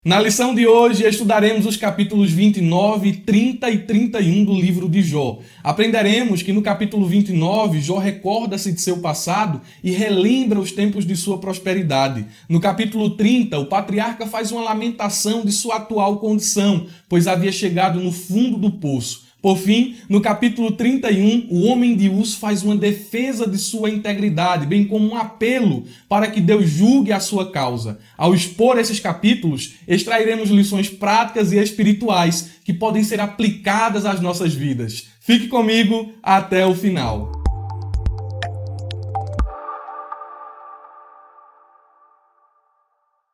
Na lição de hoje, estudaremos os capítulos 29, 30 e 31 do livro de Jó. Aprenderemos que no capítulo 29, Jó recorda-se de seu passado e relembra os tempos de sua prosperidade. No capítulo 30, o patriarca faz uma lamentação de sua atual condição, pois havia chegado no fundo do poço. Por fim, no capítulo 31, o homem de Uz faz uma defesa de sua integridade, bem como um apelo para que Deus julgue a sua causa. Ao expor esses capítulos, extrairemos lições práticas e espirituais que podem ser aplicadas às nossas vidas. Fique comigo até o final.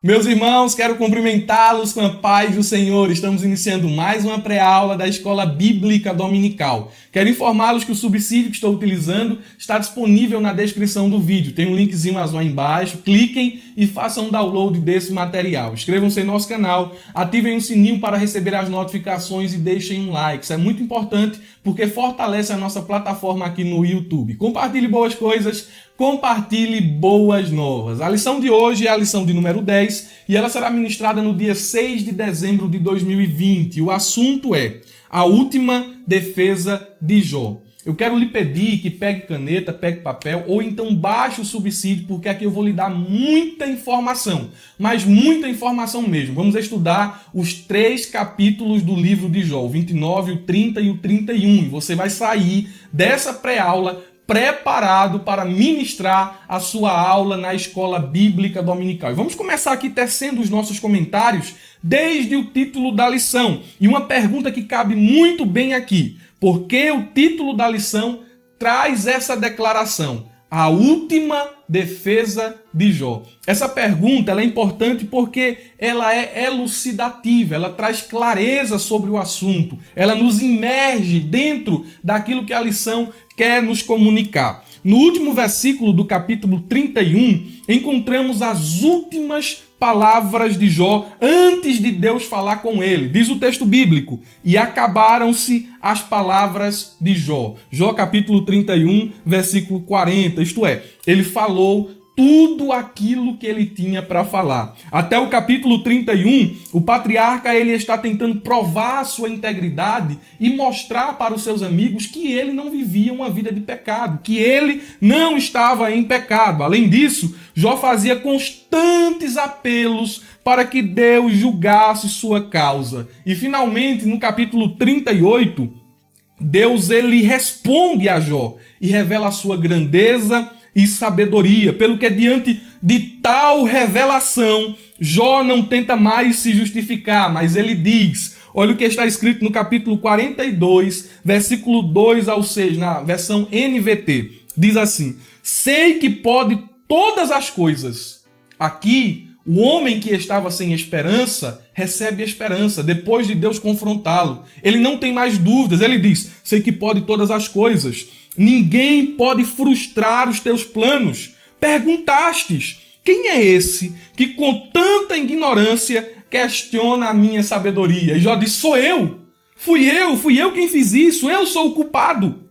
Meus irmãos, quero cumprimentá-los com a paz do Senhor. Estamos iniciando mais uma pré-aula da Escola Bíblica Dominical. Quero informá-los que o subsídio que estou utilizando está disponível na descrição do vídeo. Tem um linkzinho azul aí embaixo. Cliquem e façam download desse material. Inscrevam-se em nosso canal, ativem o sininho para receber as notificações e deixem um like. Isso é muito importante porque fortalece a nossa plataforma aqui no YouTube. Compartilhe boas coisas, compartilhe boas novas. A lição de hoje é a lição de número 10 e ela será ministrada no dia 6 de dezembro de 2020. O assunto é a última defesa de Jó. Eu quero lhe pedir que pegue caneta, pegue papel ou então baixe o subsídio, porque aqui eu vou lhe dar muita informação, mas muita informação mesmo. Vamos estudar os 3 capítulos do livro de Jó, o 29, o 30 e o 31. E você vai sair dessa pré-aula preparado para ministrar a sua aula na Escola Bíblica Dominical. E vamos começar aqui tecendo os nossos comentários desde o título da lição. E uma pergunta que cabe muito bem aqui. Por que o título da lição traz essa declaração? A última defesa de Jó. Essa pergunta ela é importante porque ela é elucidativa, ela traz clareza sobre o assunto, ela nos imerge dentro daquilo que a lição quer nos comunicar. No último versículo do capítulo 31, encontramos as últimas palavras de Jó antes de Deus falar com ele. Diz o texto bíblico: e acabaram-se as palavras de Jó. Jó capítulo 31, versículo 40. Isto é, ele falou tudo aquilo que ele tinha para falar. Até o capítulo 31, o patriarca ele está tentando provar a sua integridade e mostrar para os seus amigos que ele não vivia uma vida de pecado, que ele não estava em pecado. Além disso, Jó fazia constantes apelos para que Deus julgasse sua causa. E finalmente, no capítulo 38, Deus ele responde a Jó e revela a sua grandeza e sabedoria, pelo que diante de tal revelação, Jó não tenta mais se justificar, mas ele diz, olha o que está escrito no capítulo 42, versículo 2 ao 6, na versão NVT, diz assim: sei que pode todas as coisas. Aqui, o homem que estava sem esperança, recebe esperança, depois de Deus confrontá-lo. Ele não tem mais dúvidas, ele diz, sei que pode todas as coisas. Ninguém pode frustrar os teus planos. Perguntastes, quem é esse que com tanta ignorância questiona a minha sabedoria? E Jó diz, sou eu. Fui eu quem fiz isso. Eu sou o culpado.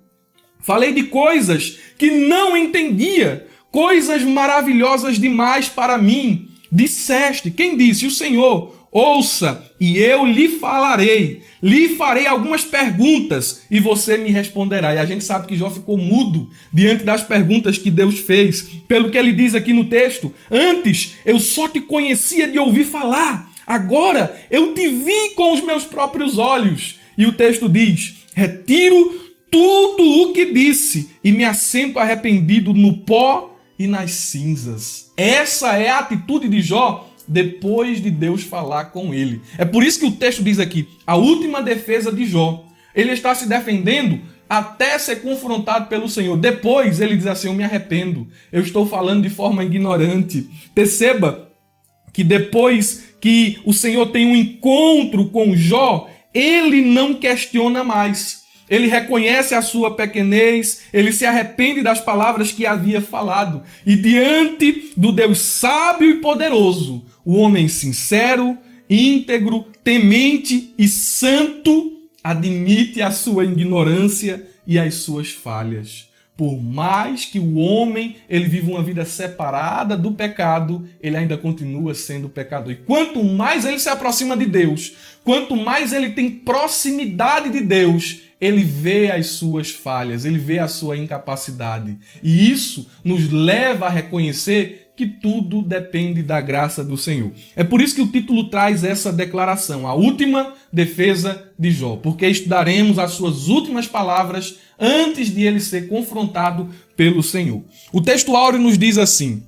Falei de coisas que não entendia, coisas maravilhosas demais para mim. Disseste, quem disse? O Senhor. Ouça, e eu lhe falarei, lhe farei algumas perguntas e você me responderá. E a gente sabe que Jó ficou mudo diante das perguntas que Deus fez, pelo que ele diz aqui no texto: antes eu só te conhecia de ouvir falar, agora eu te vi com os meus próprios olhos. E o texto diz: retiro tudo o que disse e me assento arrependido no pó e nas cinzas. Essa é a atitude de Jó depois de Deus falar com ele. É por isso que o texto diz aqui, a última defesa de Jó. Ele está se defendendo até ser confrontado pelo Senhor. Depois ele diz assim, eu me arrependo, eu estou falando de forma ignorante. Perceba que depois que o Senhor tem um encontro com Jó, ele não questiona mais. Ele reconhece a sua pequenez, ele se arrepende das palavras que havia falado. E diante do Deus sábio e poderoso, o homem sincero, íntegro, temente e santo admite a sua ignorância e as suas falhas. Por mais que o homem ele viva uma vida separada do pecado, ele ainda continua sendo pecador. E quanto mais ele se aproxima de Deus, quanto mais ele tem proximidade de Deus, ele vê as suas falhas, ele vê a sua incapacidade. E isso nos leva a reconhecer que tudo depende da graça do Senhor. É por isso que o título traz essa declaração, a última defesa de Jó, porque estudaremos as suas últimas palavras antes de ele ser confrontado pelo Senhor. O texto áureo nos diz assim: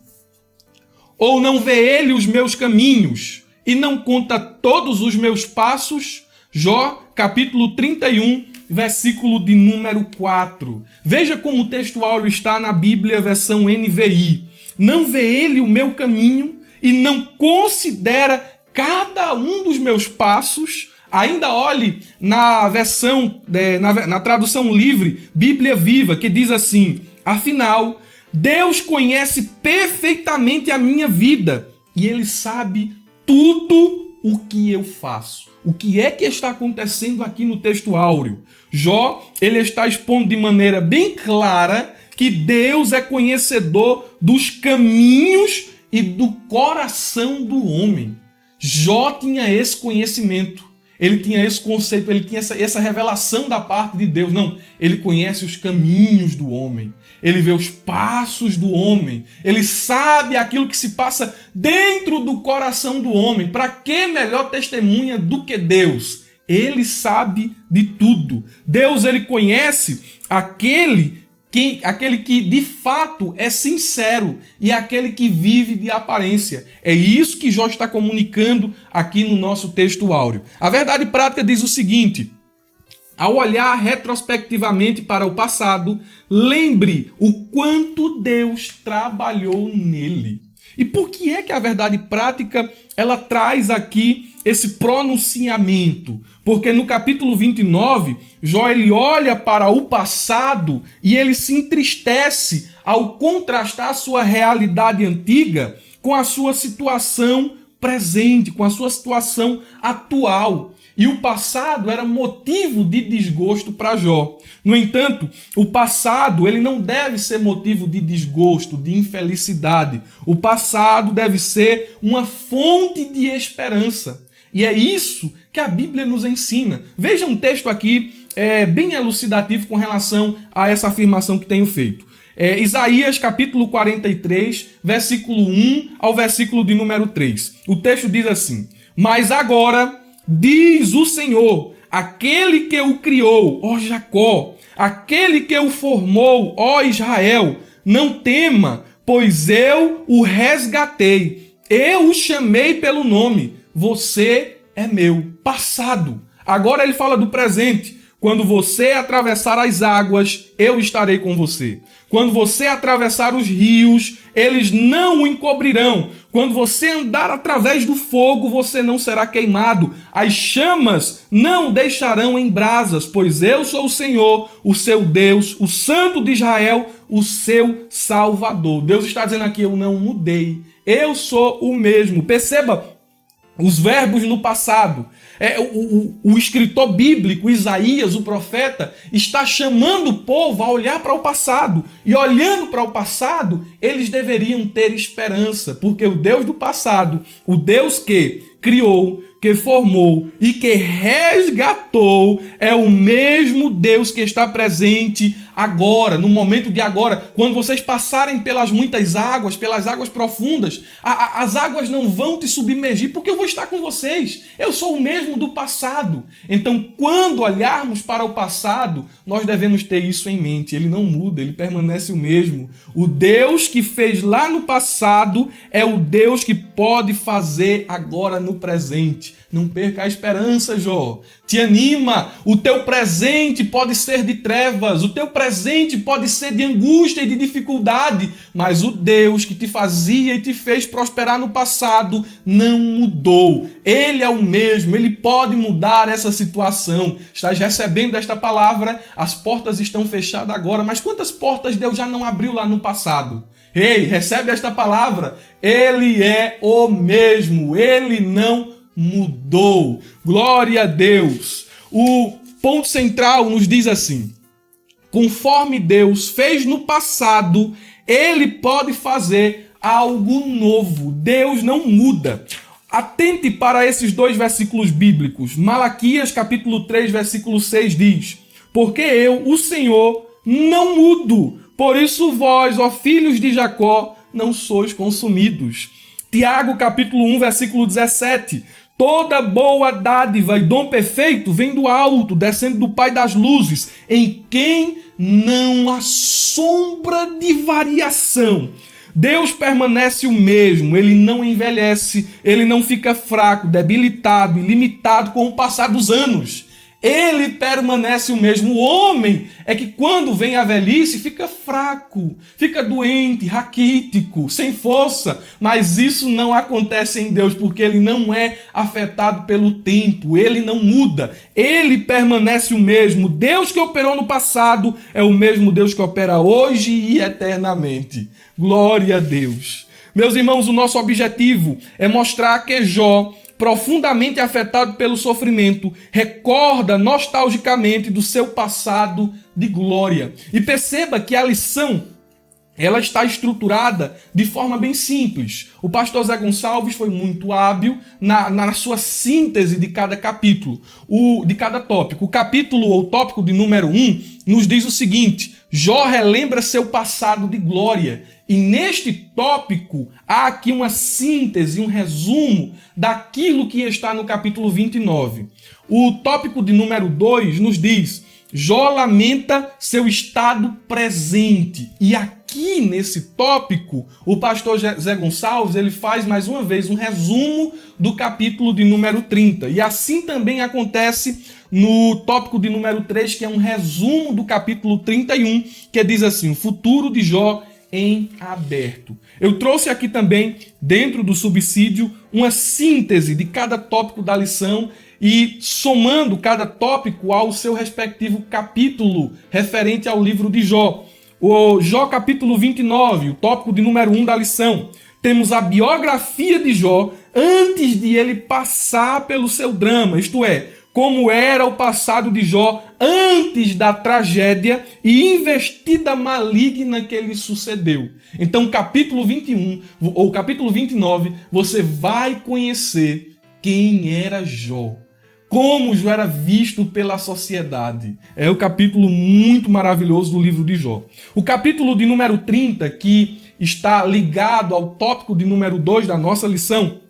ou não vê ele os meus caminhos e não conta todos os meus passos? Jó, capítulo 31, versículo de número 4. Veja como o texto áureo está na Bíblia, versão NVI. Não vê ele o meu caminho e não considera cada um dos meus passos. Ainda olhe na versão, na tradução livre, Bíblia Viva, que diz assim: afinal, Deus conhece perfeitamente a minha vida e Ele sabe tudo o que eu faço. O que é que está acontecendo aqui no texto áureo? Jó, ele está expondo de maneira bem clara que Deus é conhecedor dos caminhos e do coração do homem. Jó tinha esse conhecimento, ele tinha esse conceito, ele tinha essa revelação da parte de Deus. Não, ele conhece os caminhos do homem, ele vê os passos do homem, ele sabe aquilo que se passa dentro do coração do homem. Para que melhor testemunha do que Deus? Ele sabe de tudo. Deus, ele conhece aquele que de fato é sincero e aquele que vive de aparência. É isso que Jó está comunicando aqui no nosso texto áureo. A verdade prática diz o seguinte: ao olhar retrospectivamente para o passado, lembre o quanto Deus trabalhou nele. E por que é que a verdade prática ela traz aqui esse pronunciamento? Porque no capítulo 29, Jó ele olha para o passado e ele se entristece ao contrastar a sua realidade antiga com a sua situação presente, com a sua situação atual. E o passado era motivo de desgosto para Jó. No entanto, o passado ele não deve ser motivo de desgosto, de infelicidade. O passado deve ser uma fonte de esperança. E é isso que a Bíblia nos ensina. Veja um texto aqui bem elucidativo com relação a essa afirmação que tenho feito. Isaías capítulo 43, versículo 1 ao versículo de número 3. O texto diz assim: mas agora diz o Senhor, aquele que o criou, ó Jacó, aquele que o formou, ó Israel, não tema, pois eu o resgatei, eu o chamei pelo nome, você é meu. Passado. Agora ele fala do presente. Quando você atravessar as águas, eu estarei com você. Quando você atravessar os rios, eles não o encobrirão. Quando você andar através do fogo, você não será queimado. As chamas não deixarão em brasas, pois eu sou o Senhor, o seu Deus, o Santo de Israel, o seu Salvador. Deus está dizendo aqui: eu não mudei. Eu sou o mesmo. Perceba os verbos no passado. O escritor bíblico, Isaías, o profeta, está chamando o povo a olhar para o passado. E olhando para o passado, eles deveriam ter esperança, porque o Deus do passado, o Deus que criou, que formou e que resgatou, é o mesmo Deus que está presente agora, no momento de agora. Quando vocês passarem pelas muitas águas, pelas águas profundas, as águas não vão te submergir, porque eu vou estar com vocês. Eu sou o mesmo do passado. Então, quando olharmos para o passado, nós devemos ter isso em mente. Ele não muda, ele permanece o mesmo. O Deus que fez lá no passado é o Deus que pode fazer agora no presente. Não perca a esperança, Jó. Te anima. O teu presente pode ser de trevas, o teu presente pode ser de angústia e de dificuldade, mas o Deus que te fazia e te fez prosperar no passado não mudou. Ele é o mesmo, ele pode mudar essa situação. Estás recebendo esta palavra, as portas estão fechadas agora, mas quantas portas Deus já não abriu lá no passado? Ei, recebe esta palavra. Ele é o mesmo, ele não glória a Deus. O ponto central nos diz assim: conforme Deus fez no passado, Ele pode fazer algo novo. Deus não muda. Atente para esses dois versículos bíblicos. Malaquias capítulo 3, versículo 6 diz: porque eu, o Senhor, não mudo, por isso vós, ó filhos de Jacó, não sois consumidos. Tiago capítulo 1, versículo 17: toda boa dádiva e dom perfeito vem do alto, descendo do Pai das luzes, em quem não há sombra de variação. Deus permanece o mesmo, Ele não envelhece, Ele não fica fraco, debilitado e limitado com o passar dos anos. Ele permanece o mesmo. O homem é que quando vem a velhice fica fraco, fica doente, raquítico, sem força. Mas isso não acontece em Deus, porque Ele não é afetado pelo tempo, Ele não muda. Ele permanece o mesmo. Deus que operou no passado é o mesmo Deus que opera hoje e eternamente. Glória a Deus. Meus irmãos, o nosso objetivo é mostrar que Jó, profundamente afetado pelo sofrimento, recorda nostalgicamente do seu passado de glória. E perceba que a lição, ela está estruturada de forma bem simples. O pastor Zé Gonçalves foi muito hábil na sua síntese de cada capítulo, de cada tópico. O capítulo ou tópico de número 1 nos diz o seguinte: Jó relembra seu passado de glória. E neste tópico há aqui uma síntese, um resumo daquilo que está no capítulo 29. O tópico de número 2 nos diz: Jó lamenta seu estado presente. E aqui nesse tópico, o pastor Zé Gonçalves ele faz mais uma vez um resumo do capítulo de número 30. E assim também acontece no tópico de número 3, que é um resumo do capítulo 31, que diz assim: o futuro de Jó em aberto. Eu trouxe aqui também, dentro do subsídio, uma síntese de cada tópico da lição e somando cada tópico ao seu respectivo capítulo referente ao livro de Jó. O Jó capítulo 29, o tópico de número 1 da lição. Temos a biografia de Jó antes de ele passar pelo seu drama, isto é, como era o passado de Jó antes da tragédia e investida maligna que lhe sucedeu. Então, capítulo 21 ou capítulo 29, você vai conhecer quem era Jó, como Jó era visto pela sociedade. É o capítulo muito maravilhoso do livro de Jó. O capítulo de número 30, que está ligado ao tópico de número 2 da nossa lição,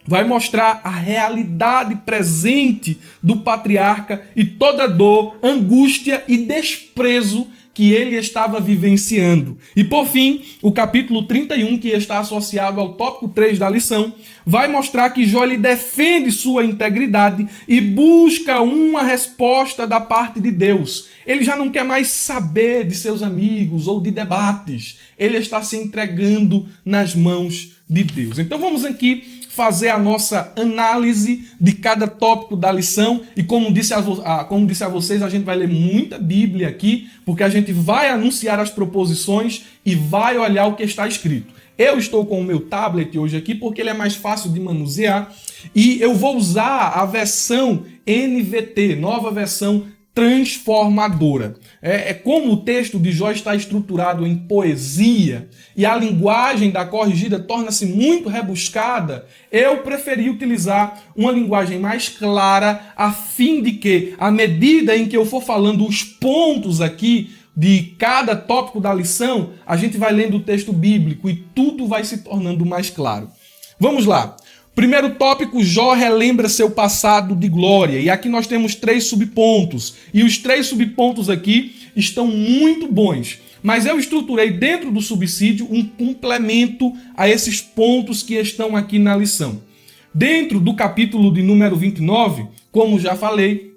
vai mostrar a realidade presente do patriarca e toda dor, angústia e desprezo que ele estava vivenciando. E por fim, o capítulo 31, que está associado ao tópico 3 da lição, vai mostrar que Jó ele defende sua integridade e busca uma resposta da parte de Deus. Ele já não quer mais saber de seus amigos ou de debates. Ele está se entregando nas mãos de Deus. Então vamos aqui fazer a nossa análise de cada tópico da lição e como disse a vocês, a gente vai ler muita Bíblia aqui, porque a gente vai anunciar as proposições e vai olhar o que está escrito. Eu estou com o meu tablet hoje aqui porque ele é mais fácil de manusear e eu vou usar a versão NVT, nova versão transformadora. Como o texto de Jó está estruturado em poesia e a linguagem da corrigida torna-se muito rebuscada, eu preferi utilizar uma linguagem mais clara a fim de que, à medida em que eu for falando os pontos aqui de cada tópico da lição, a gente vai lendo o texto bíblico e tudo vai se tornando mais claro. Vamos lá. Primeiro tópico, Jó relembra seu passado de glória. E aqui nós temos 3 subpontos. E os 3 subpontos aqui estão muito bons. Mas eu estruturei dentro do subsídio um complemento a esses pontos que estão aqui na lição. Dentro do capítulo de número 29, como já falei,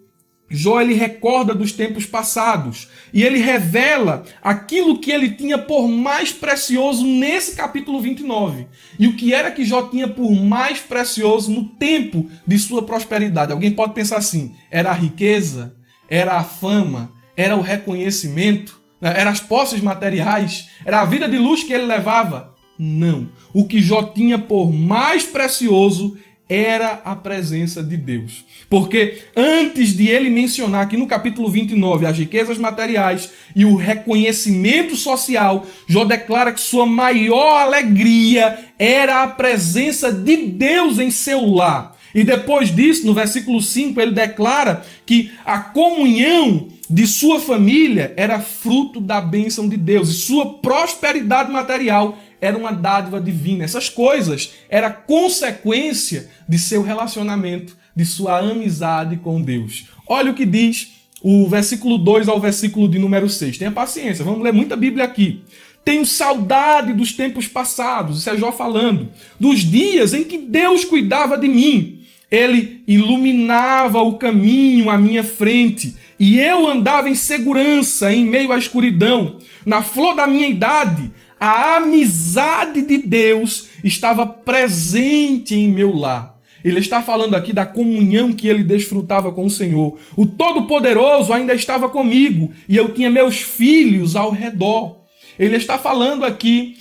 Jó ele recorda dos tempos passados e ele revela aquilo que ele tinha por mais precioso nesse capítulo 29. E o que era que Jó tinha por mais precioso no tempo de sua prosperidade? Alguém pode pensar assim, era a riqueza, era a fama, era o reconhecimento, eram as posses materiais, era a vida de luxo que ele levava? Não. O que Jó tinha por mais precioso era a presença de Deus. Porque antes de ele mencionar aqui no capítulo 29 as riquezas materiais e o reconhecimento social, Jó declara que sua maior alegria era a presença de Deus em seu lar. E depois disso, no versículo 5, ele declara que a comunhão de sua família era fruto da bênção de Deus e sua prosperidade material era uma dádiva divina. Essas coisas eram consequência de seu relacionamento, de sua amizade com Deus. Olha o que diz o versículo 2 ao versículo de número 6. Tenha paciência, vamos ler muita Bíblia aqui. Tenho saudade dos tempos passados, isso é Jó falando, dos dias em que Deus cuidava de mim. Ele iluminava o caminho à minha frente e eu andava em segurança em meio à escuridão. Na flor da minha idade, a amizade de Deus estava presente em meu lar. Ele está falando aqui da comunhão que ele desfrutava com o Senhor. O Todo-Poderoso ainda estava comigo e eu tinha meus filhos ao redor. Ele está falando aqui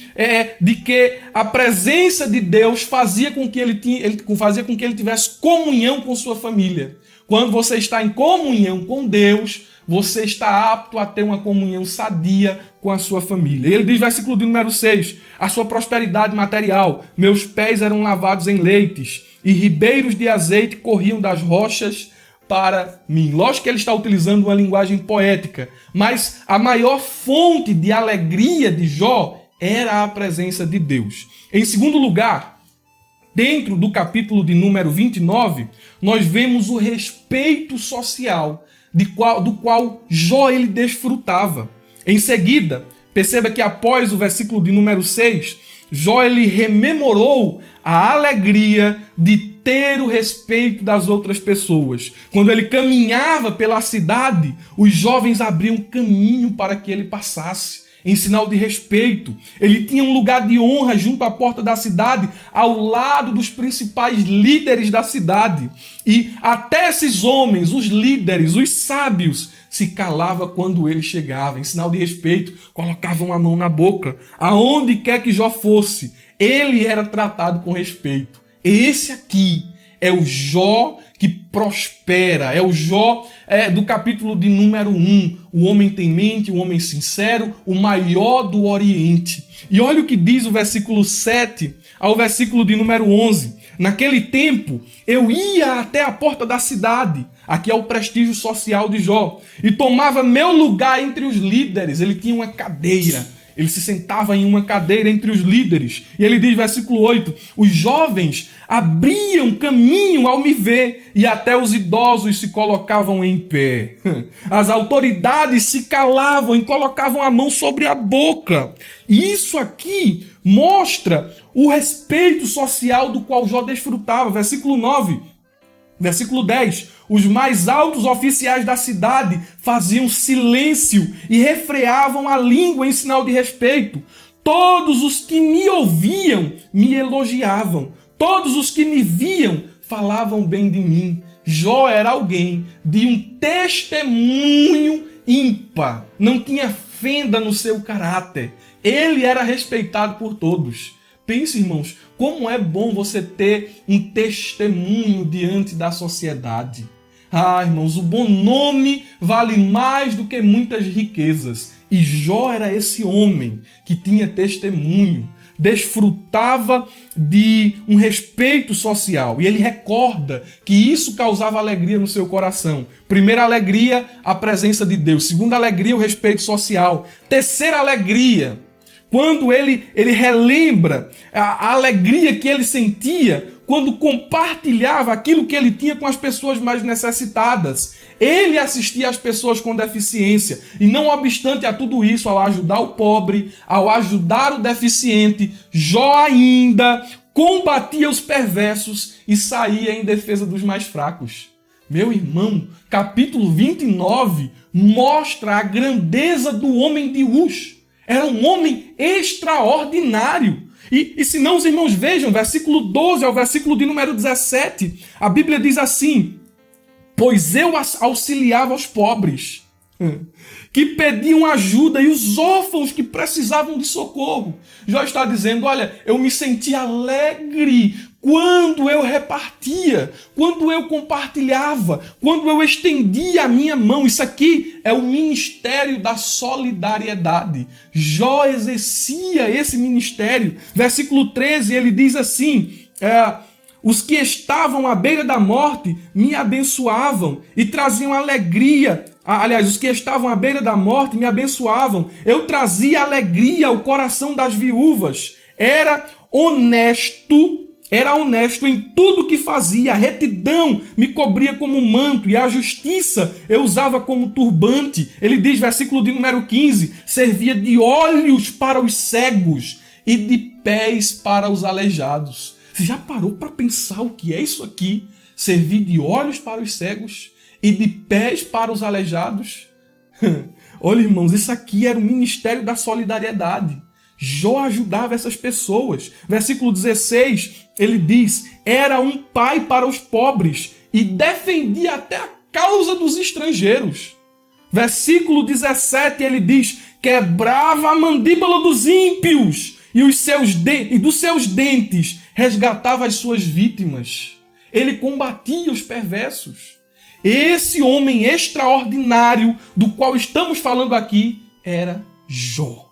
de que a presença de Deus fazia com que ele tivesse comunhão com sua família. Quando você está em comunhão com Deus, você está apto a ter uma comunhão sadia com a sua família. Ele diz, versículo de número 6, a sua prosperidade material, meus pés eram lavados em leites, e ribeiros de azeite corriam das rochas para mim. Lógico que ele está utilizando uma linguagem poética, mas a maior fonte de alegria de Jó era a presença de Deus. Em segundo lugar, dentro do capítulo de número 29, nós vemos o respeito social do qual Jó ele desfrutava. Em seguida, perceba que após o versículo de número 6, Jó ele rememorou a alegria de ter o respeito das outras pessoas. Quando ele caminhava pela cidade, os jovens abriam caminho para que ele passasse, em sinal de respeito. Ele tinha um lugar de honra junto à porta da cidade, ao lado dos principais líderes da cidade. E até esses homens, os líderes, os sábios, se calava quando ele chegava, em sinal de respeito, colocavam a mão na boca. Aonde quer que Jó fosse, ele era tratado com respeito. Esse aqui é o Jó que prospera, é o Jó do capítulo de número 1, o homem temente, o homem sincero, o maior do Oriente. E olha o que diz o versículo 7 ao versículo de número 11. Naquele tempo, eu ia até a porta da cidade, aqui é o prestígio social de Jó, e tomava meu lugar entre os líderes. Ele tinha uma cadeira. Ele se sentava em uma cadeira entre os líderes. E ele diz, versículo 8, os jovens abriam caminho ao me ver, e até os idosos se colocavam em pé. As autoridades se calavam e colocavam a mão sobre a boca. E isso aqui mostra o respeito social do qual Jó desfrutava. Versículo 9. Versículo 10, os mais altos oficiais da cidade faziam silêncio e refreavam a língua em sinal de respeito. Todos os que me ouviam me elogiavam. Todos os que me viam falavam bem de mim. Jó era alguém de um testemunho ímpar. Não tinha fenda no seu caráter. Ele era respeitado por todos. Pense, irmãos, como é bom você ter um testemunho diante da sociedade. Ah, irmãos, o bom nome vale mais do que muitas riquezas. E Jó era esse homem que tinha testemunho, desfrutava de um respeito social. E ele recorda que isso causava alegria no seu coração. Primeira alegria, a presença de Deus. Segunda alegria, o respeito social. Terceira alegria, quando ele relembra a alegria que ele sentia quando compartilhava aquilo que ele tinha com as pessoas mais necessitadas. Ele assistia às pessoas com deficiência e, não obstante a tudo isso, ao ajudar o pobre, ao ajudar o deficiente, Jó ainda combatia os perversos e saía em defesa dos mais fracos. Meu irmão, capítulo 29 mostra a grandeza do homem de Uz. Era um homem extraordinário. E se não, os irmãos vejam, versículo 12 ao versículo de número 17, a Bíblia diz assim, pois eu auxiliava os pobres, que pediam ajuda, e os órfãos que precisavam de socorro. Jó está dizendo, olha, eu me senti alegre quando eu repartia, quando eu compartilhava, quando eu estendia a minha mão. Isso aqui é o ministério da solidariedade. Jó exercia esse ministério. Versículo 13, ele diz assim: os que estavam à beira da morte me abençoavam e traziam alegria. Aliás, os que estavam à beira da morte me abençoavam. Eu trazia alegria ao coração das viúvas. Era honesto em tudo que fazia. A retidão me cobria como manto e a justiça eu usava como turbante. Ele diz, versículo de número 15, servia de olhos para os cegos e de pés para os aleijados. Você já parou para pensar o que é isso aqui? Servir de olhos para os cegos e de pés para os aleijados? Olha, irmãos, isso aqui era o ministério da solidariedade. Jó ajudava essas pessoas. Versículo 16, ele diz, era um pai para os pobres e defendia até a causa dos estrangeiros. Versículo 17, ele diz, quebrava a mandíbula dos ímpios e dos seus dentes resgatava as suas vítimas. Ele combatia os perversos. Esse homem extraordinário do qual estamos falando aqui era Jó.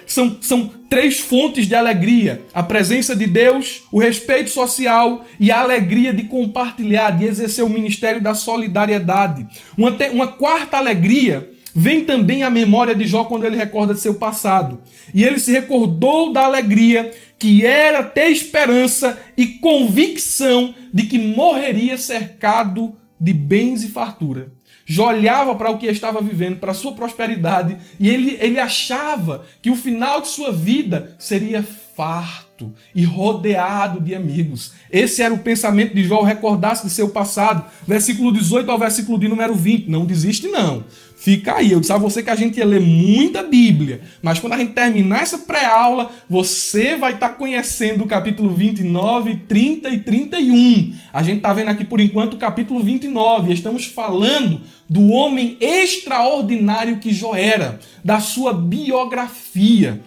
São três fontes de alegria: a presença de Deus, o respeito social e a alegria de compartilhar, de exercer o ministério da solidariedade. Uma quarta alegria vem também à memória de Jó quando ele recorda de seu passado. E ele se recordou da alegria que era ter esperança e convicção de que morreria cercado de bens e fartura. Jó olhava para o que estava vivendo, para a sua prosperidade, e ele achava que o final de sua vida seria farto e rodeado de amigos. Esse era o pensamento de Jó ao recordar-se de seu passado. Versículo 18 ao versículo de número 20. Não desiste, não. Fica aí. Eu disse a você que a gente ia ler muita Bíblia, mas quando a gente terminar essa pré-aula, você vai estar conhecendo o capítulo 29, 30 e 31. A gente está vendo aqui por enquanto o capítulo 29. Estamos falando do homem extraordinário que Jó era, da sua biografia.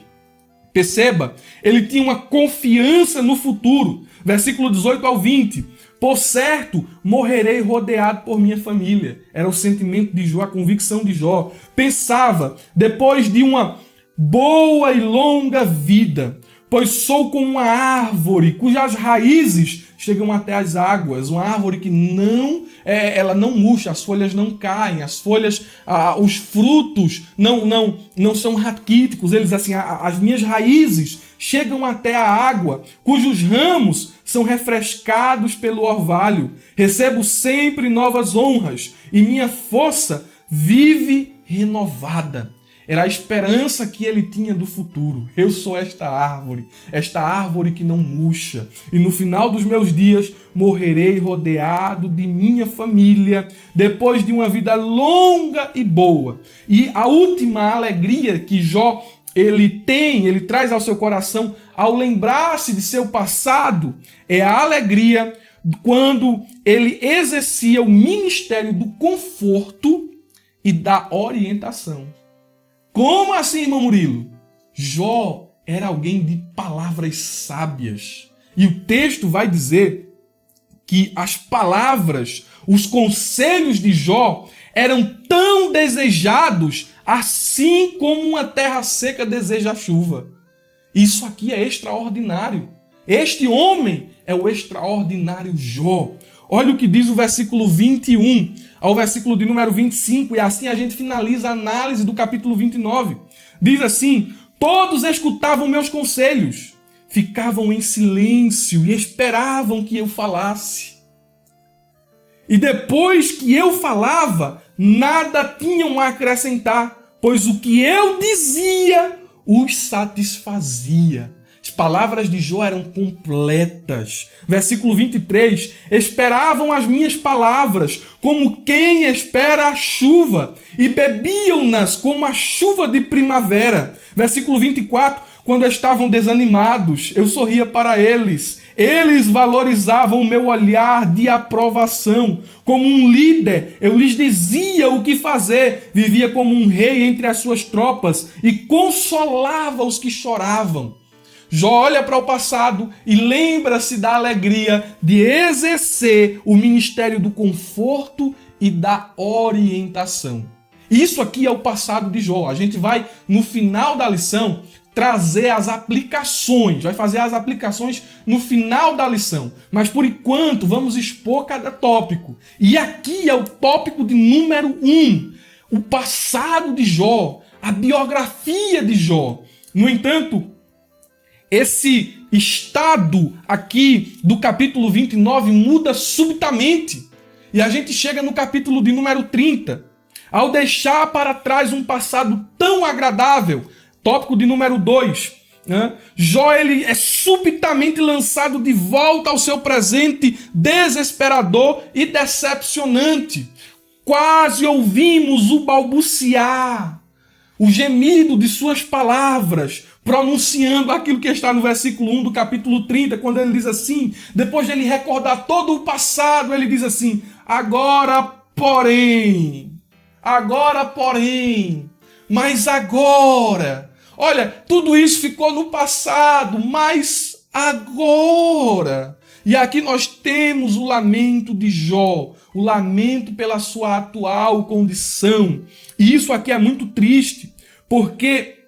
Perceba, ele tinha uma confiança no futuro. Versículo 18 ao 20. Por certo, morrerei rodeado por minha família. Era o sentimento de Jó, a convicção de Jó. Pensava, depois de uma boa e longa vida, pois sou como uma árvore cujas raízes chegam até as águas, uma árvore que ela não murcha, as folhas não caem, as folhas, os frutos não são raquíticos. Eles assim, as minhas raízes chegam até a água, cujos ramos são refrescados pelo orvalho. Recebo sempre novas honras e minha força vive renovada. Era a esperança que ele tinha do futuro. Eu sou esta árvore que não murcha. E no final dos meus dias morrerei rodeado de minha família, depois de uma vida longa e boa. E a última alegria que Jó ele traz ao seu coração ao lembrar-se de seu passado, é a alegria quando ele exercia o ministério do conforto e da orientação. Como assim, irmão Murilo? Jó era alguém de palavras sábias. E o texto vai dizer que as palavras, os conselhos de Jó eram tão desejados assim como uma terra seca deseja a chuva. Isso aqui é extraordinário. Este homem é o extraordinário Jó. Olha o que diz o versículo 21 ao versículo de número 25, e assim a gente finaliza a análise do capítulo 29. Diz assim: todos escutavam meus conselhos, ficavam em silêncio e esperavam que eu falasse. E depois que eu falava, nada tinham a acrescentar, pois o que eu dizia os satisfazia. As palavras de Jó eram completas. Versículo 23. Esperavam as minhas palavras, como quem espera a chuva, e bebiam-nas como a chuva de primavera. Versículo 24. Quando estavam desanimados, eu sorria para eles. Eles valorizavam o meu olhar de aprovação. Como um líder, eu lhes dizia o que fazer. Vivia como um rei entre as suas tropas e consolava os que choravam. Jó olha para o passado e lembra-se da alegria de exercer o ministério do conforto e da orientação. Isso aqui é o passado de Jó. A gente vai, no final da lição, trazer as aplicações, vai fazer as aplicações no final da lição. Mas, por enquanto, vamos expor cada tópico. E aqui é o tópico de número 1, o passado de Jó, a biografia de Jó. No entanto, esse estado aqui do capítulo 29 muda subitamente. E a gente chega no capítulo de número 30. Ao deixar para trás um passado tão agradável, tópico de número 2, né? Jó ele é subitamente lançado de volta ao seu presente desesperador e decepcionante. Quase ouvimos o balbuciar, o gemido de suas palavras, pronunciando aquilo que está no versículo 1 do capítulo 30, quando ele diz assim, depois de ele recordar todo o passado, ele diz assim, agora porém, mas agora, olha, tudo isso ficou no passado, mas agora. E aqui nós temos o lamento de Jó, o lamento pela sua atual condição. E isso aqui é muito triste, porque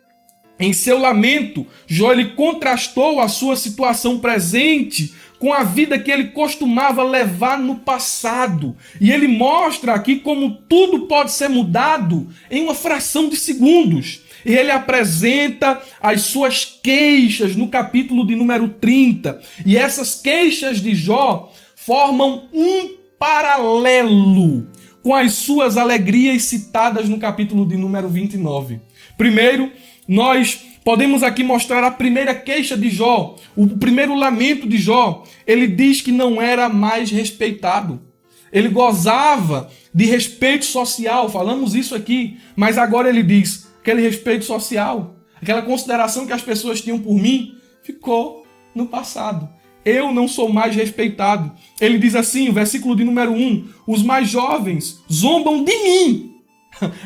em seu lamento, Jó ele contrastou a sua situação presente com a vida que ele costumava levar no passado. E ele mostra aqui como tudo pode ser mudado em uma fração de segundos. E ele apresenta as suas queixas no capítulo de número 30. E essas queixas de Jó formam um paralelo com as suas alegrias citadas no capítulo de número 29. Primeiro, nós podemos aqui mostrar a primeira queixa de Jó, o primeiro lamento de Jó. Ele diz que não era mais respeitado. Ele gozava de respeito social, falamos isso aqui, mas agora ele diz, aquele respeito social, aquela consideração que as pessoas tinham por mim, ficou no passado. Eu não sou mais respeitado. Ele diz assim, o versículo de número 1, os mais jovens zombam de mim.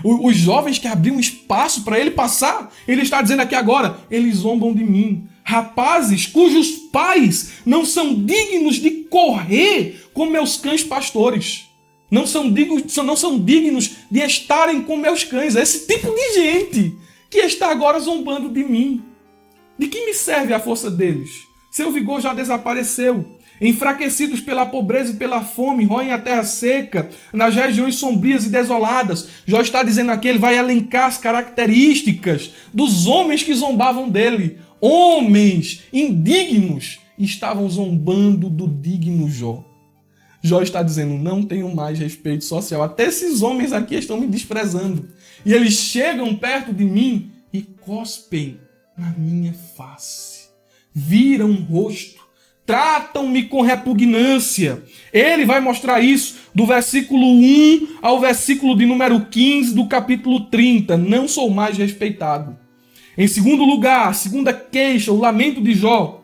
Os jovens que abriam espaço para ele passar, ele está dizendo aqui agora, eles zombam de mim. Rapazes cujos pais não são dignos de correr com meus cães pastores. Não são dignos de estarem com meus cães. É esse tipo de gente que está agora zombando de mim. De que me serve a força deles? Seu vigor já desapareceu. Enfraquecidos pela pobreza e pela fome, roem a terra seca, nas regiões sombrias e desoladas. Jó está dizendo aqui, ele vai elencar as características dos homens que zombavam dele. Homens indignos estavam zombando do digno Jó. Jó está dizendo, não tenho mais respeito social. Até esses homens aqui estão me desprezando. E eles chegam perto de mim e cospem na minha face. Viram o rosto. Tratam-me com repugnância. Ele vai mostrar isso do versículo 1 ao versículo de número 15 do capítulo 30. Não sou mais respeitado. Em segundo lugar, segunda queixa, o lamento de Jó.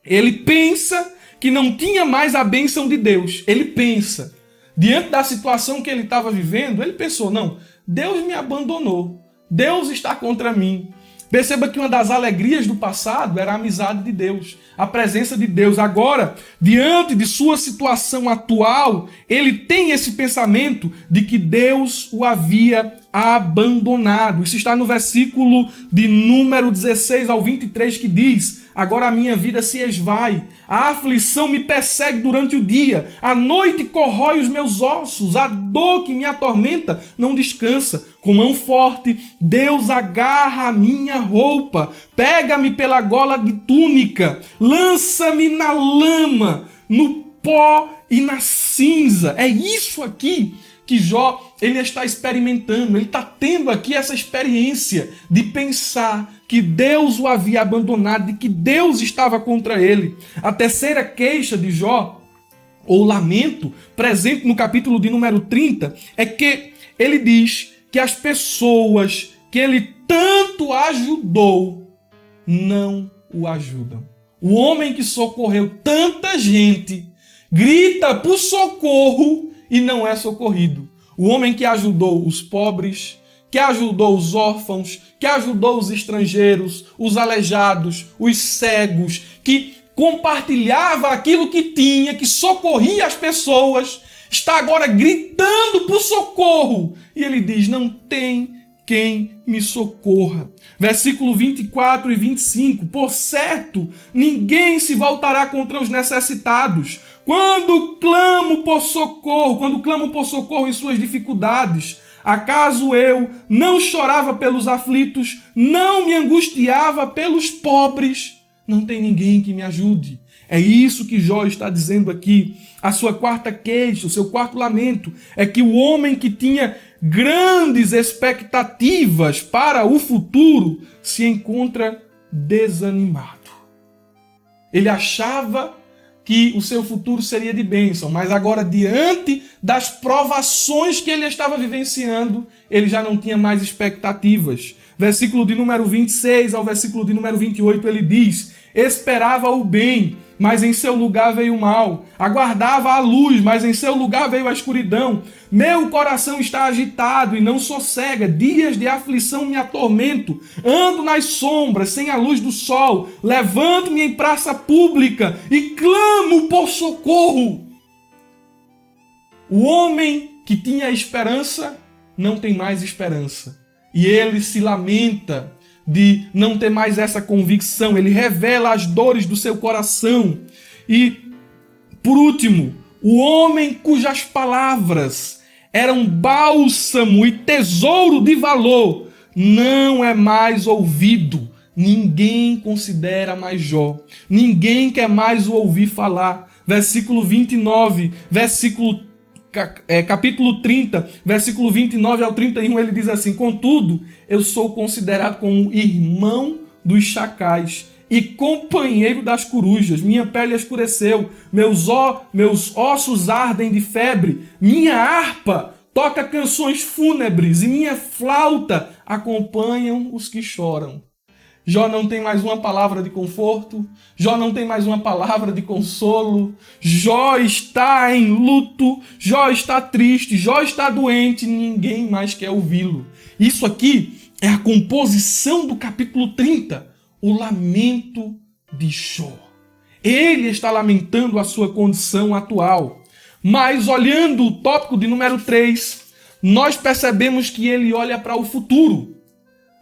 Ele pensa que não tinha mais a bênção de Deus. Ele pensa. Diante da situação que ele estava vivendo, ele pensou, não, Deus me abandonou. Deus está contra mim. Perceba que uma das alegrias do passado era a amizade de Deus, a presença de Deus. Agora, diante de sua situação atual, ele tem esse pensamento de que Deus o havia abandonado. Isso está no versículo de número 16 ao 23, que diz, agora a minha vida se esvai, a aflição me persegue durante o dia, a noite corrói os meus ossos, a dor que me atormenta não descansa. Com mão forte, Deus agarra a minha roupa, pega-me pela gola de túnica, lança-me na lama, no pó e na cinza. É isso aqui que Jó ele está experimentando, ele está tendo aqui essa experiência de pensar que Deus o havia abandonado, de que Deus estava contra ele. A terceira queixa de Jó, ou lamento, presente no capítulo de número 30, é que ele diz que as pessoas que ele tanto ajudou não o ajudam. O homem que socorreu tanta gente grita por socorro e não é socorrido. O homem que ajudou os pobres, que ajudou os órfãos, que ajudou os estrangeiros, os aleijados, os cegos, que compartilhava aquilo que tinha, que socorria as pessoas, está agora gritando por socorro. E ele diz: não tem quem me socorra. Versículo 24 e 25. Por certo, ninguém se voltará contra os necessitados. Quando clamo por socorro em suas dificuldades, acaso eu não chorava pelos aflitos, não me angustiava pelos pobres? Não tem ninguém que me ajude. É isso que Jó está dizendo aqui. A sua quarta queixa, o seu quarto lamento, é que o homem que tinha grandes expectativas para o futuro se encontra desanimado. Ele achava que o seu futuro seria de bênção, mas agora, diante das provações que ele estava vivenciando, ele já não tinha mais expectativas. Versículo de número 26 ao versículo de número 28, ele diz: esperava o bem, mas em seu lugar veio o mal. Aguardava a luz, mas em seu lugar veio a escuridão. Meu coração está agitado e não sossega. Dias de aflição me atormento. Ando nas sombras, sem a luz do sol. Levanto-me em praça pública e clamo por socorro. O homem que tinha esperança não tem mais esperança. E ele se lamenta de não ter mais essa convicção. Ele revela as dores do seu coração. E, por último, o homem cujas palavras eram bálsamo e tesouro de valor não é mais ouvido. Ninguém considera mais Jó. Ninguém quer mais o ouvir falar. Versículo 29, capítulo 30, versículo 29 ao 31, ele diz assim: contudo, eu sou considerado como irmão dos chacais e companheiro das corujas. Minha pele escureceu, meus ossos ardem de febre, minha harpa toca canções fúnebres e minha flauta acompanham os que choram. Jó não tem mais uma palavra de conforto, Jó não tem mais uma palavra de consolo, Jó está em luto, Jó está triste, Jó está doente, ninguém mais quer ouvi-lo. Isso aqui é a composição do capítulo 30, o lamento de Jó. Ele está lamentando a sua condição atual, mas olhando o tópico de número 3, nós percebemos que ele olha para o futuro.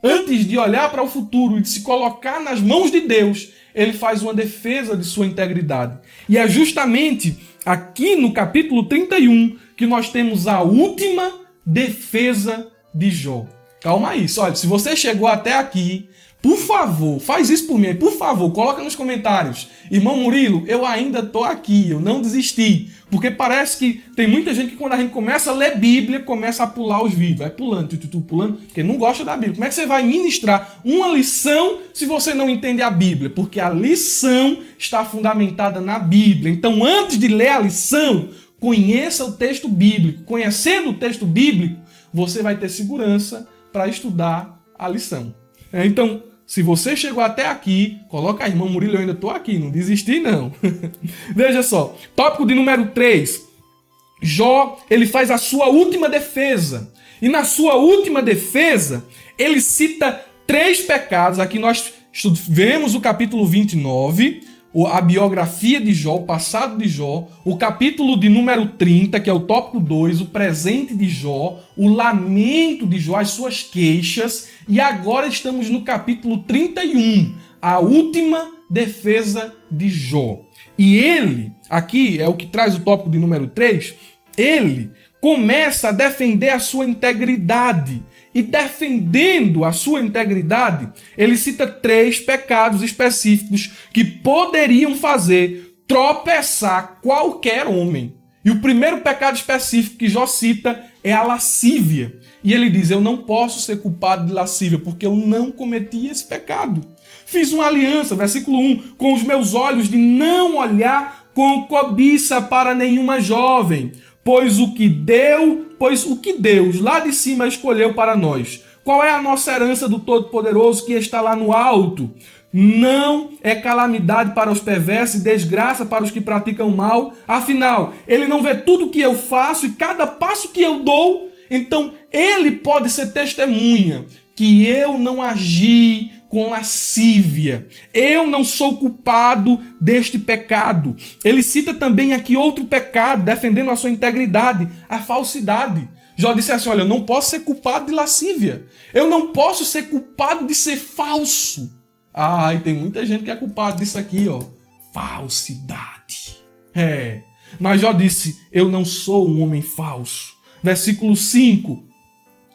Antes de olhar para o futuro e de se colocar nas mãos de Deus, ele faz uma defesa de sua integridade. E é justamente aqui no capítulo 31 que nós temos a última defesa de Jó. Calma aí, olha, se você chegou até aqui, por favor, faz isso por mim, por favor, coloca nos comentários: irmão Murilo, eu ainda estou aqui, eu não desisti. Porque parece que tem muita gente que quando a gente começa a ler Bíblia, começa a pular os vídeos, vai pulando, pulando, porque não gosta da Bíblia. Como é que você vai ministrar uma lição se você não entende a Bíblia? Porque a lição está fundamentada na Bíblia. Então, antes de ler a lição, conheça o texto bíblico. Conhecendo o texto bíblico, você vai ter segurança para estudar a lição. Então, se você chegou até aqui, coloca aí: irmão Murilo, eu ainda estou aqui, não desisti não. Veja só, tópico de número 3. Jó, ele faz a sua última defesa. E na sua última defesa, ele cita 3 pecados. Aqui nós vemos o capítulo 29, a biografia de Jó, o passado de Jó, o capítulo de número 30, que é o tópico 2, o presente de Jó, o lamento de Jó, as suas queixas, e agora estamos no capítulo 31, a última defesa de Jó. E ele, aqui é o que traz o tópico de número 3, ele começa a defender a sua integridade. E defendendo a sua integridade, ele cita 3 pecados específicos que poderiam fazer tropeçar qualquer homem. E o primeiro pecado específico que Jó cita é a lascívia. E ele diz: eu não posso ser culpado de lascívia, porque eu não cometi esse pecado. Fiz uma aliança, versículo 1, com os meus olhos de não olhar com cobiça para nenhuma jovem, pois o que Deus lá de cima escolheu para nós. Qual é a nossa herança do Todo-Poderoso que está lá no alto? Não é calamidade para os perversos e desgraça para os que praticam mal. Afinal, ele não vê tudo que eu faço e cada passo que eu dou. Então, ele pode ser testemunha que eu não agi com lascívia. Eu não sou culpado deste pecado. Ele cita também aqui outro pecado, defendendo a sua integridade, a falsidade. Jó disse assim, olha, eu não posso ser culpado de lascívia. Eu não posso ser culpado de ser falso. Ah, e tem muita gente que é culpada disso aqui, ó. Falsidade. Mas Jó disse, eu não sou um homem falso. Versículo 5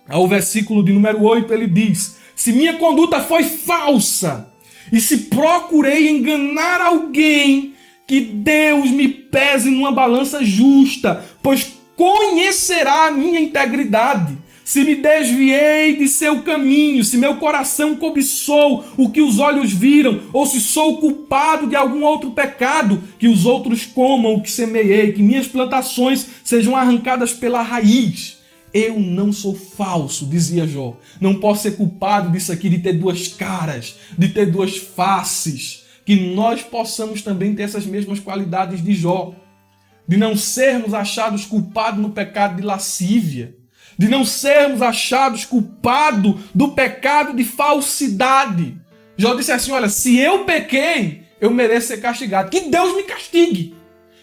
ao versículo de número 8, ele diz, se minha conduta foi falsa e se procurei enganar alguém, que Deus me pese numa balança justa, pois conhecerá a minha integridade. Se me desviei de seu caminho, se meu coração cobiçou o que os olhos viram, ou se sou culpado de algum outro pecado, que os outros comam o que semeei, que minhas plantações sejam arrancadas pela raiz. Eu não sou falso, dizia Jó. Não posso ser culpado disso aqui, de ter duas caras, de ter duas faces. Que nós possamos também ter essas mesmas qualidades de Jó. De não sermos achados culpados no pecado de lascívia. De não sermos achados culpados do pecado de falsidade. Jó disse assim, olha, se eu pequei, eu mereço ser castigado. Que Deus me castigue.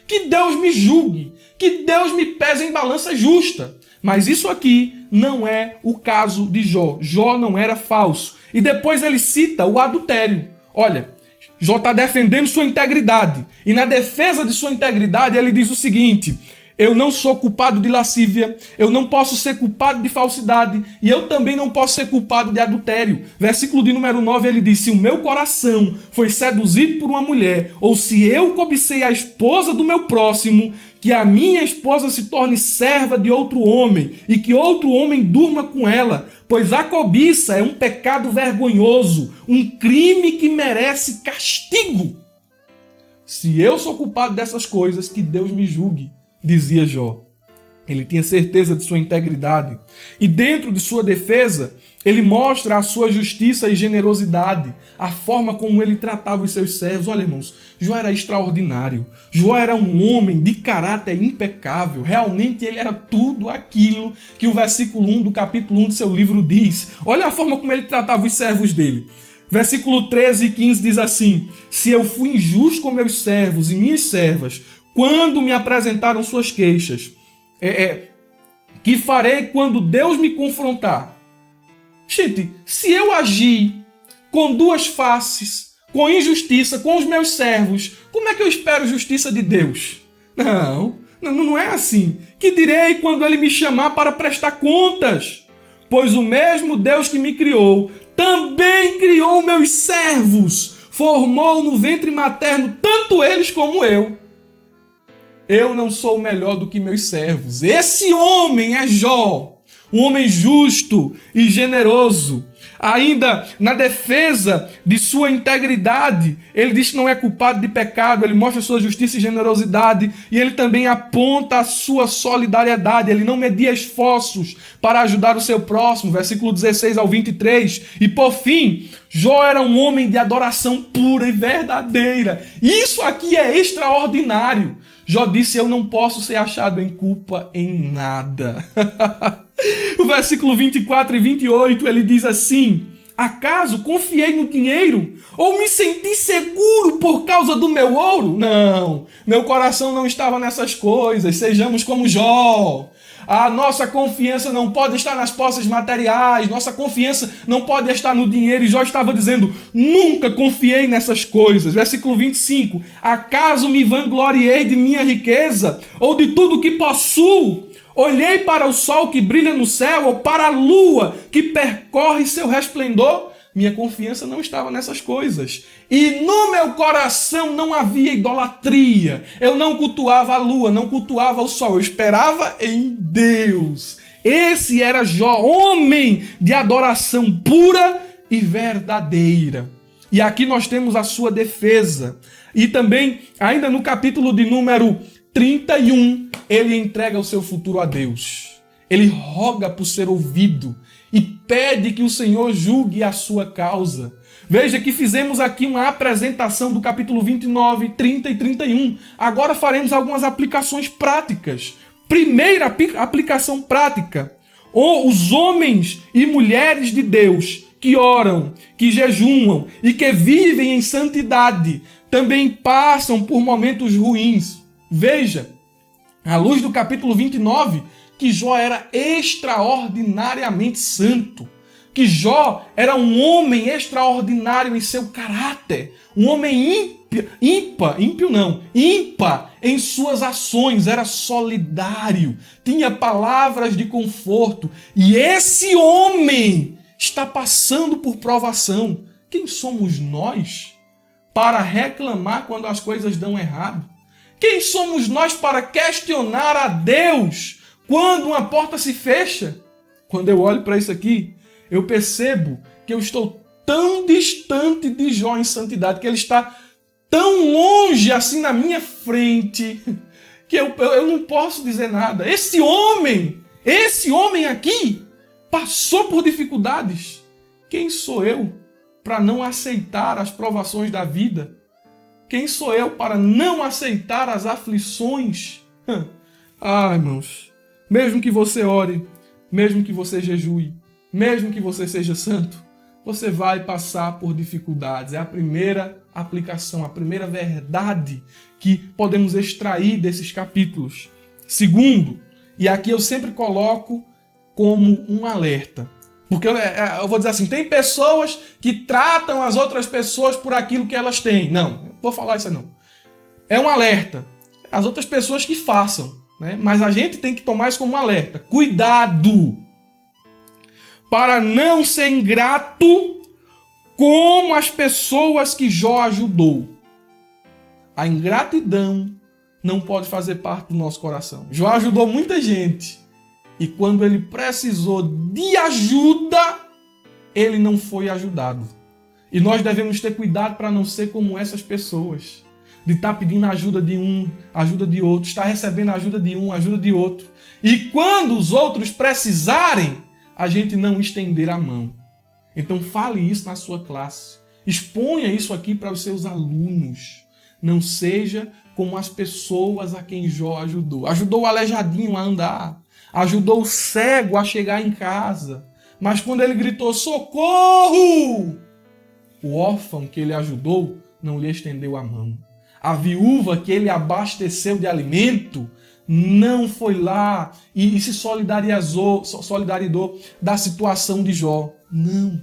Que Deus me julgue. Que Deus me pese em balança justa. Mas isso aqui não é o caso de Jó. Jó não era falso. E depois ele cita o adultério. Olha, Jó está defendendo sua integridade. E na defesa de sua integridade ele diz o seguinte, eu não sou culpado de lascívia, eu não posso ser culpado de falsidade e eu também não posso ser culpado de adultério. Versículo de número 9 ele diz, se o meu coração foi seduzido por uma mulher, ou se eu cobicei a esposa do meu próximo, que a minha esposa se torne serva de outro homem e que outro homem durma com ela, pois a cobiça é um pecado vergonhoso, um crime que merece castigo. Se eu sou culpado dessas coisas, que Deus me julgue, dizia Jó. Ele tinha certeza de sua integridade. E dentro de sua defesa, ele mostra a sua justiça e generosidade, a forma como ele tratava os seus servos. Olha, irmãos, Jó era extraordinário. Jó era um homem de caráter impecável. Realmente ele era tudo aquilo que o versículo 1 do capítulo 1 do seu livro diz. Olha a forma como ele tratava os servos dele. Versículo 13 e 15 diz assim, se eu fui injusto com meus servos e minhas servas, quando me apresentaram suas queixas, que farei quando Deus me confrontar? Gente, se eu agir com duas faces, com injustiça, com os meus servos, como é que eu espero justiça de Deus? Não é assim. Que direi quando ele me chamar para prestar contas? Pois o mesmo Deus que me criou, também criou meus servos, formou no ventre materno tanto eles como eu. Eu não sou melhor do que meus servos. Esse homem é Jó, um homem justo e generoso. Ainda na defesa de sua integridade, ele diz que não é culpado de pecado, ele mostra sua justiça e generosidade, e ele também aponta a sua solidariedade, ele não media esforços para ajudar o seu próximo, versículo 16 ao 23. E por fim, Jó era um homem de adoração pura e verdadeira. Isso aqui é extraordinário. Jó disse, eu não posso ser achado em culpa em nada. O versículo 24 e 28, ele diz assim, acaso confiei no dinheiro? Ou me senti seguro por causa do meu ouro? Não, meu coração não estava nessas coisas, sejamos como Jó. A nossa confiança não pode estar nas posses materiais, nossa confiança não pode estar no dinheiro. E Jó estava dizendo, nunca confiei nessas coisas. Versículo 25, acaso me vangloriei de minha riqueza, ou de tudo que possuo? Olhei para o sol que brilha no céu, ou para a lua que percorre seu resplendor? Minha confiança não estava nessas coisas. E no meu coração não havia idolatria. Eu não cultuava a lua, não cultuava o sol. Eu esperava em Deus. Esse era Jó, homem de adoração pura e verdadeira. E aqui nós temos a sua defesa. E também, ainda no capítulo de número 31, ele entrega o seu futuro a Deus. Ele roga por ser ouvido e pede que o Senhor julgue a sua causa. Veja que fizemos aqui uma apresentação do capítulo 29, 30 e 31. Agora faremos algumas aplicações práticas. Primeira aplicação prática. Ou os homens e mulheres de Deus que oram, que jejuam e que vivem em santidade também passam por momentos ruins. Veja, à luz do capítulo 29, que Jó era extraordinariamente santo. Que Jó era um homem extraordinário em seu caráter. Um homem ímpar em suas ações. Era solidário. Tinha palavras de conforto. E esse homem está passando por provação. Quem somos nós para reclamar quando as coisas dão errado? Quem somos nós para questionar a Deus quando uma porta se fecha? Quando eu olho para isso aqui, eu percebo que eu estou tão distante de Jó em santidade, que ele está tão longe assim na minha frente, que eu não posso dizer nada. Esse homem aqui, passou por dificuldades. Quem sou eu para não aceitar as provações da vida? Quem sou eu para não aceitar as aflições? Irmãos, mesmo que você ore, mesmo que você jejue, mesmo que você seja santo, você vai passar por dificuldades. É a primeira aplicação, a primeira verdade que podemos extrair desses capítulos. Segundo, e aqui eu sempre coloco como um alerta, porque eu vou dizer assim, tem pessoas que tratam as outras pessoas por aquilo que elas têm. Não, vou falar isso não. É um alerta. As outras pessoas que façam, né? Mas a gente tem que tomar isso como um alerta. Cuidado para não ser ingrato como as pessoas que Jó ajudou. A ingratidão não pode fazer parte do nosso coração. Jó ajudou muita gente. E quando ele precisou de ajuda, ele não foi ajudado. E nós devemos ter cuidado para não ser como essas pessoas. De estar pedindo ajuda de um, ajuda de outro. Estar recebendo ajuda de um, ajuda de outro. E quando os outros precisarem, a gente não estender a mão. Então fale isso na sua classe. Exponha isso aqui para os seus alunos. Não seja como as pessoas a quem Jó ajudou. Ajudou o aleijadinho a andar. Ajudou o cego a chegar em casa. Mas quando ele gritou, socorro! O órfão que ele ajudou não lhe estendeu a mão. A viúva que ele abasteceu de alimento não foi lá e se solidarizou da situação de Jó. Não.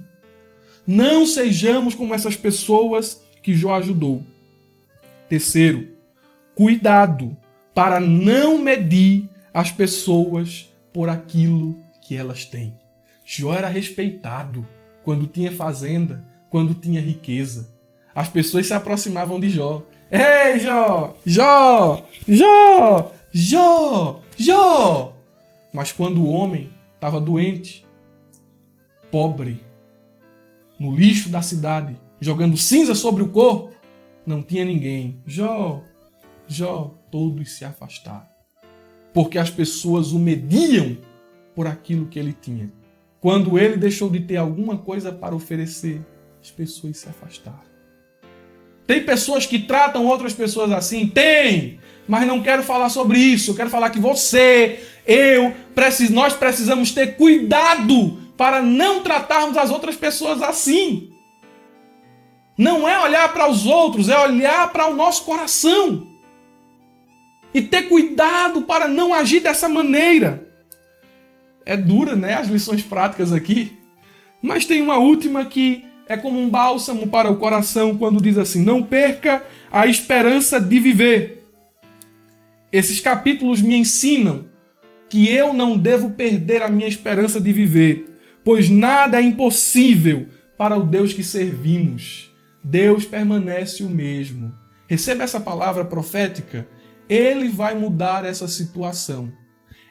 Não sejamos como essas pessoas que Jó ajudou. Terceiro, cuidado para não medir as pessoas por aquilo que elas têm. Jó era respeitado quando tinha fazenda, quando tinha riqueza. As pessoas se aproximavam de Jó. Ei, Jó! Jó! Jó! Jó! Jó! Mas quando o homem estava doente, pobre, no lixo da cidade, jogando cinza sobre o corpo, não tinha ninguém. Jó! Jó! Todos se afastaram. Porque as pessoas o mediam por aquilo que ele tinha. Quando ele deixou de ter alguma coisa para oferecer, as pessoas se afastaram. Tem pessoas que tratam outras pessoas assim? Tem! Mas não quero falar sobre isso. Eu quero falar que nós precisamos ter cuidado para não tratarmos as outras pessoas assim. Não é olhar para os outros, é olhar para o nosso coração. E ter cuidado para não agir dessa maneira. É dura, né? As lições práticas aqui. Mas tem uma última que é como um bálsamo para o coração quando diz assim: não perca a esperança de viver. Esses capítulos me ensinam que eu não devo perder a minha esperança de viver, pois nada é impossível para o Deus que servimos. Deus permanece o mesmo. Receba essa palavra profética. Ele vai mudar essa situação.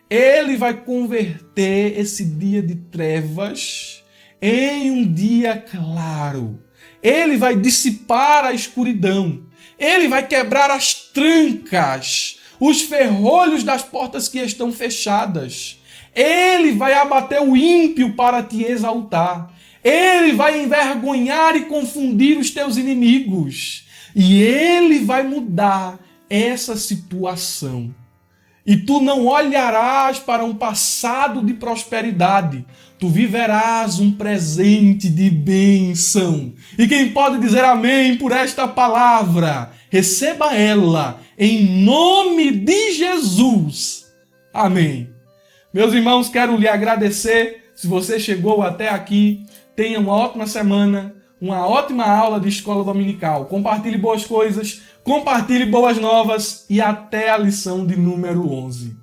Ele vai converter esse dia de trevas em um dia claro. Ele vai dissipar a escuridão. Ele vai quebrar as trancas, os ferrolhos das portas que estão fechadas. Ele vai abater o ímpio para te exaltar. Ele vai envergonhar e confundir os teus inimigos. E ele vai mudar essa situação. E tu não olharás para um passado de prosperidade, tu viverás um presente de bênção. E quem pode dizer amém por esta palavra, receba ela em nome de Jesus. Amém. Meus irmãos, quero lhe agradecer se você chegou até aqui. Tenha uma ótima semana, uma ótima aula de escola dominical. Compartilhe boas coisas, compartilhe boas novas e até a lição de número 11.